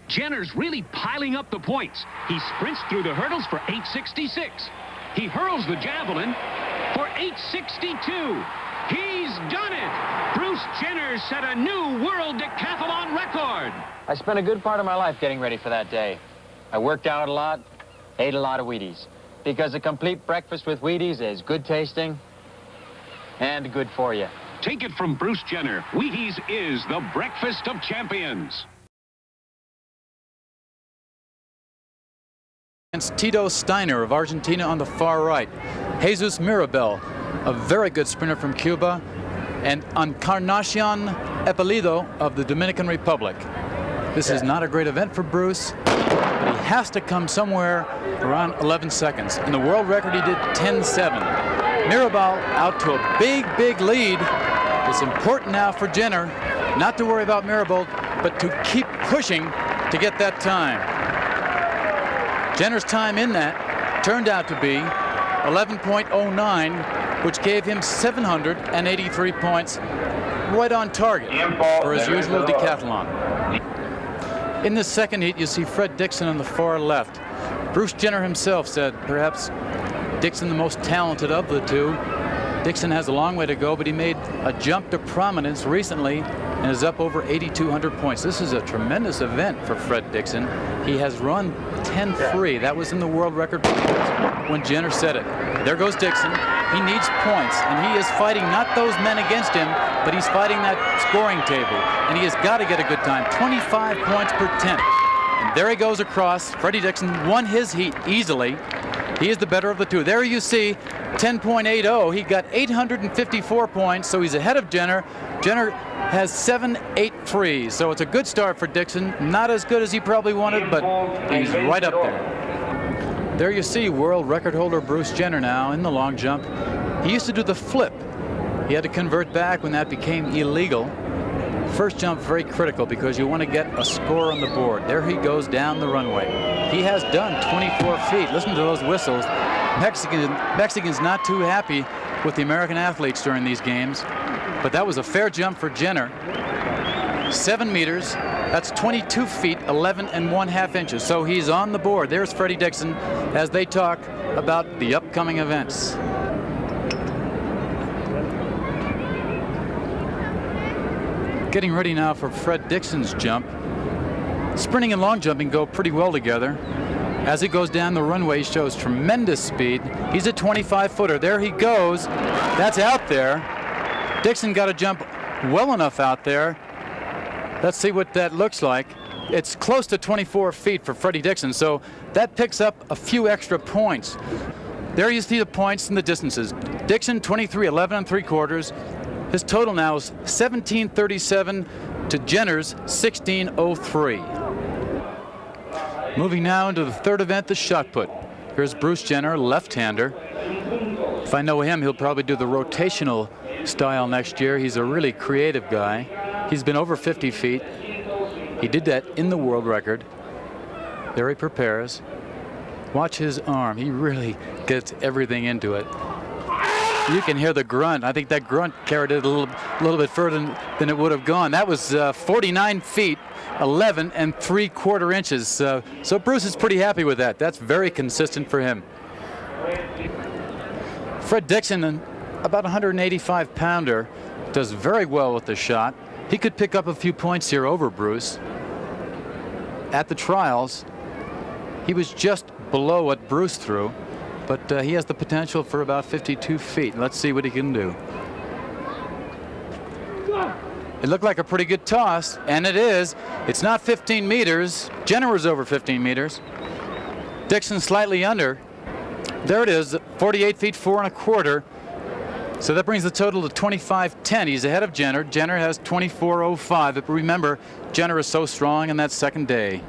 Jenner's really piling up the points. He sprints through the hurdles for 8:66. He hurls the javelin for 8:62. He's done it! Bruce Jenner set a new world decathlon record. I spent a good part of my life getting ready for that day. I worked out a lot, ate a lot of Wheaties. Because a complete breakfast with Wheaties is good tasting and good for you. Take it from Bruce Jenner. Wheaties is the breakfast of champions. Against Tito Steiner of Argentina on the far right. Jesus Mirabel, a very good sprinter from Cuba, and Encarnacion Epelido of the Dominican Republic. This is not a great event for Bruce, but he has to come somewhere around 11 seconds. In the world record, he did 10:7. Mirabal out to a big lead. It's important now for Jenner not to worry about Mirabal, but to keep pushing to get that time. Jenner's time in that turned out to be 11.09, which gave him 783 points, right on target for his usual decathlon. In the second heat, you see Fred Dixon on the far left. Bruce Jenner himself said perhaps Dixon the most talented of the two. Dixon has a long way to go, but he made a jump to prominence recently and is up over 8,200 points. This is a tremendous event for Fred Dixon. He has run 10-3. That was in the world record when Jenner said it. There goes Dixon. He needs points, and he is fighting not those men against him, but he's fighting that scoring table, and he has got to get a good time. 25 points per 10. And there he goes across. Freddie Dixon won his heat easily. He is the better of the two. There you see 10.80. He got 854 points, so he's ahead of Jenner. Jenner has 7.83, so it's a good start for Dixon. Not as good as he probably wanted, but he's right up there. There you see world record holder Bruce Jenner now in the long jump. He used to do the flip. He had to convert back when that became illegal. First jump very critical because you want to get a score on the board. There he goes down the runway. He has done 24 feet. Listen to those whistles. Mexicans not too happy with the American athletes during these games, but that was a fair jump for Jenner. 7 meters. That's 22 feet, 11.5 inches. So he's on the board. There's Freddie Dixon as they talk about the upcoming events. Getting ready now for Fred Dixon's jump. Sprinting and long jumping go pretty well together. As he goes down the runway, he shows tremendous speed. He's a 25-footer. There he goes. That's out there. Dixon got to jump well enough out there. Let's see what that looks like. It's close to 24 feet for Freddie Dixon, so that picks up a few extra points. There you see the points and the distances. Dixon 23:11 3/4. His total now is 17:37 to Jenner's 16:03. Moving now into the third event, the shot put. Here's Bruce Jenner, left-hander. If I know him, he'll probably do the rotational style next year. He's a really creative guy. He's been over 50 feet. He did that in the world record. There he prepares. Watch his arm. He really gets everything into it. You can hear the grunt. I think that grunt carried it a little bit further than it would have gone. That was 49 feet, 11 3/4 inches. So Bruce is pretty happy with that. That's very consistent for him. Fred Dixon, about 185-pounder, does very well with the shot. He could pick up a few points here over Bruce. At the trials, he was just below what Bruce threw, but he has the potential for about 52 feet. Let's see what he can do. It looked like a pretty good toss, and it is. It's not 15 meters. Jenner was over 15 meters. Dixon slightly under. There it is, 48 feet 4 1/4. So that brings the total to 25:10. He's ahead of Jenner. Jenner has 24:05. But remember, Jenner is so strong in that second day.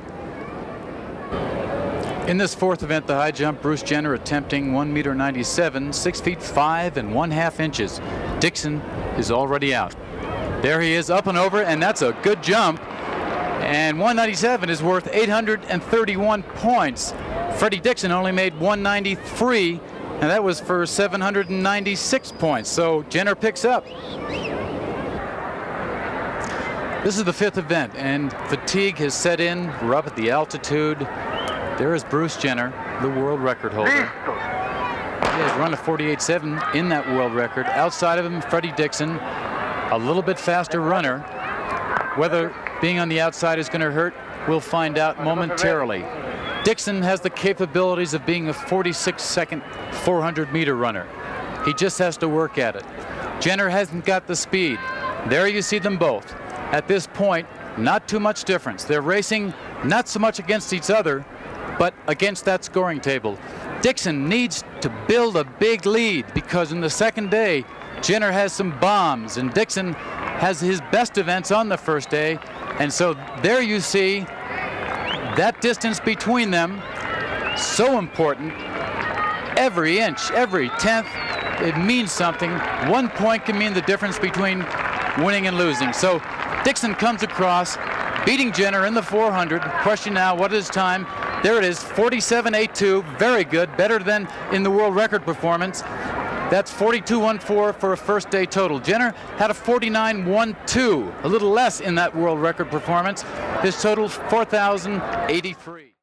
In this fourth event, the high jump, Bruce Jenner attempting 1.97 m, 6 feet 5 1/2 inches. Dixon is already out. There he is, up and over, and that's a good jump. And 197 is worth 831 points. Freddie Dixon only made 193, and that was for 796 points. So Jenner picks up. This is the 5th event, and fatigue has set in. We're up at the altitude. There is Bruce Jenner, the world record holder. He has run a 48.7 in that world record. Outside of him, Freddie Dixon, a little bit faster runner. Whether being on the outside is going to hurt, we'll find out momentarily. Dixon has the capabilities of being a 46-second 400-meter runner. He just has to work at it. Jenner hasn't got the speed. There you see them both. At this point, not too much difference. They're racing not so much against each other, but against that scoring table. Dixon needs to build a big lead because in the second day, Jenner has some bombs, and Dixon has his best events on the first day. And so there you see that distance between them, so important. Every inch, every tenth, it means something. 1 point can mean the difference between winning and losing. So Dixon comes across, beating Jenner in the 400. Question now, what is time? There it is, 47.82, very good, better than in the world record performance. That's 42.14 for a first day total. Jenner had a 49.12, a little less in that world record performance. His total's 4,083.